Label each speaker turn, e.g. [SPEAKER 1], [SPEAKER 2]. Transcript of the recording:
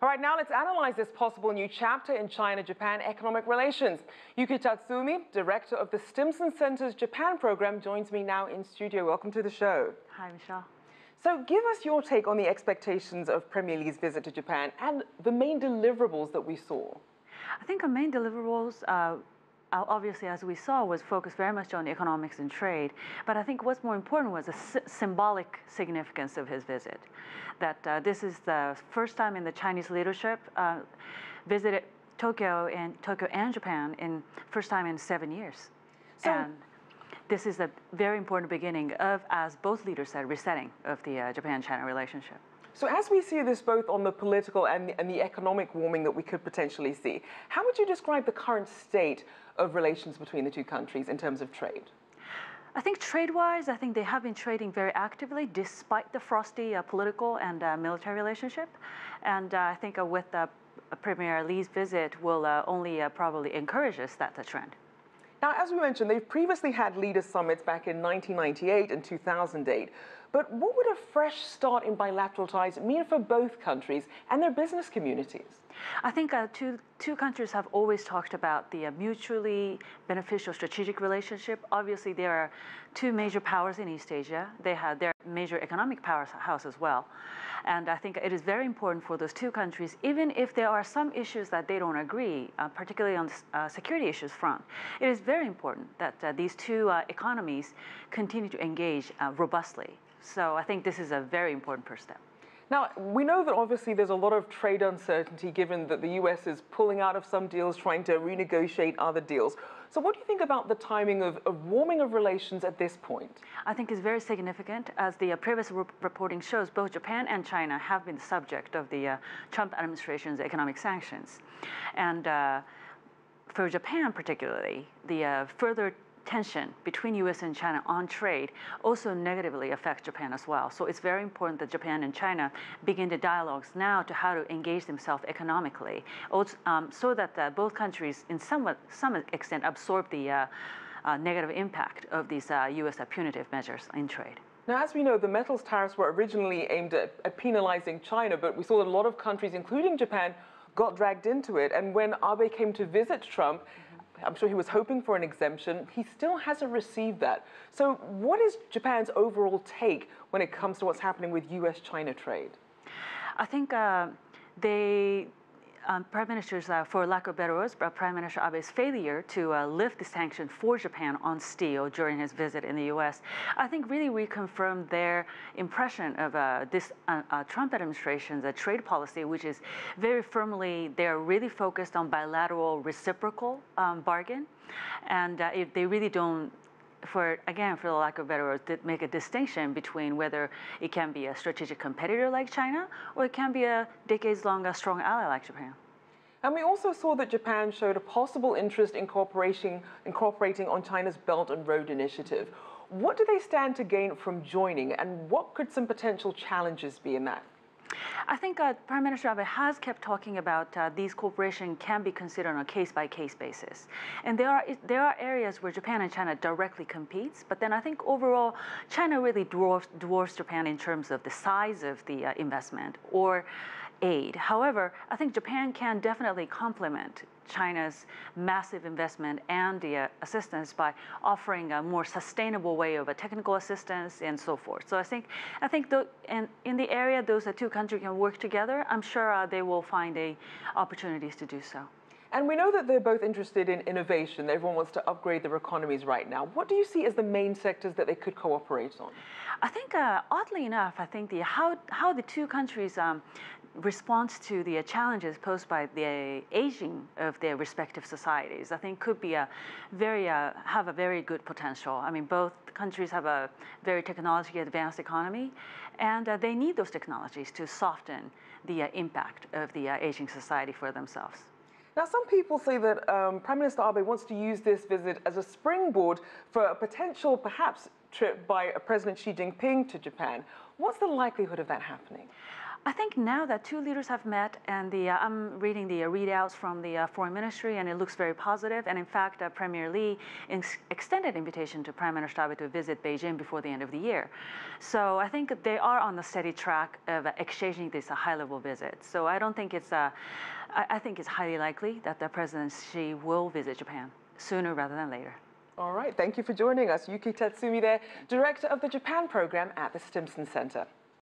[SPEAKER 1] All right, now let's analyze this possible new chapter in China-Japan economic relations. Yuki Tatsumi, director of the Stimson Center Japan Program, joins me now in studio. Welcome to the show.
[SPEAKER 2] Hi, Michelle.
[SPEAKER 1] So give us your take on the expectations of Premier Lee's visit to Japan and the main deliverables that we saw.
[SPEAKER 2] I think our main deliverables, obviously, as we saw, was focused very much on economics and trade. But I think what's more important was the symbolic significance of his visit. That this is the first time in the Chinese leadership visited Tokyo and Japan first time in 7 years. And this is a very important beginning of, as both leaders said, resetting of the Japan-China relationship.
[SPEAKER 1] So as we see this both on the political and the economic warming that we could potentially see, how would you describe the current state of relations between the two countries in terms of trade?
[SPEAKER 2] I think trade-wise, I think they have been trading very actively despite the frosty political and military relationship. And I think with Premier Lee's visit will only probably encourage us that trend.
[SPEAKER 1] Now, as we mentioned, they've previously had leader summits back in 1998 and 2008. But what would a fresh start in bilateral ties mean for both countries and their business communities?
[SPEAKER 2] I think two countries have always talked about the mutually beneficial strategic relationship. Obviously, there are two major powers in East Asia. They have their major economic powerhouse as well. And I think it is very important for those two countries, even if there are some issues that they don't agree, particularly on the security issues front, it is very important that these two economies continue to engage robustly. So I think this is a very important first step.
[SPEAKER 1] Now, we know that obviously there's a lot of trade uncertainty given that the US is pulling out of some deals, trying to renegotiate other deals. So what do you think about the timing of warming of relations at this point?
[SPEAKER 2] I think it's very significant. As the previous reporting shows, both Japan and China have been the subject of the Trump administration's economic sanctions. And for Japan particularly, the further tension between US and China on trade also negatively affects Japan as well. So it's very important that Japan and China begin the dialogues now to how to engage themselves economically, so that both countries in some extent absorb the negative impact of these US punitive measures in trade.
[SPEAKER 1] Now, as we know, the metals tariffs were originally aimed at penalizing China, but we saw that a lot of countries, including Japan, got dragged into it. And when Abe came to visit Trump, I'm sure he was hoping for an exemption. He still hasn't received that. So what is Japan's overall take when it comes to what's happening with US-China trade?
[SPEAKER 2] I think Prime Minister's, for lack of better words, Prime Minister Abe's failure to lift the sanction for Japan on steel during his visit in the US, I think really reconfirmed their impression of this Trump administration's trade policy, which is very firmly, they're really focused on bilateral reciprocal bargain. And if they really don't, for the lack of better words, make a distinction between whether it can be a strategic competitor like China or it can be a decades-long strong ally like Japan.
[SPEAKER 1] And we also saw that Japan showed a possible interest in incorporating on China's Belt and Road Initiative. What do they stand to gain from joining, and what could some potential challenges be in that?
[SPEAKER 2] I think Prime Minister Abe has kept talking about these cooperation can be considered on a case-by-case basis. And there are areas where Japan and China directly competes, but then I think overall China really dwarfs Japan in terms of the size of the investment or aid. However, I think Japan can definitely complement China's massive investment and the assistance by offering a more sustainable way of technical assistance and so forth. So I think in the area those two countries can work together, I'm sure they will find opportunities to do so.
[SPEAKER 1] And we know that they're both interested in innovation. Everyone wants to upgrade their economies right now. What do you see as the main sectors that they could cooperate on?
[SPEAKER 2] I think, oddly enough, I think how the two countries response to the challenges posed by the aging of their respective societies, I think could be have a very good potential. I mean, both countries have a very technologically advanced economy, and they need those technologies to soften the impact of the aging society for themselves.
[SPEAKER 1] Now, some people say that Prime Minister Abe wants to use this visit as a springboard for a potential, perhaps, trip by President Xi Jinping to Japan. What's the likelihood of that happening?
[SPEAKER 2] I think now that two leaders have met, and I'm reading the readouts from the foreign ministry, and it looks very positive. And in fact, Premier Lee extended invitation to Prime Minister Abe to visit Beijing before the end of the year. So I think they are on the steady track of exchanging these high-level visits. So I don't think I think it's highly likely that the President Xi will visit Japan sooner rather than later.
[SPEAKER 1] All right, thank you for joining us. Yuki Tatsumi there, Director of the Japan Program at the Stimson Center.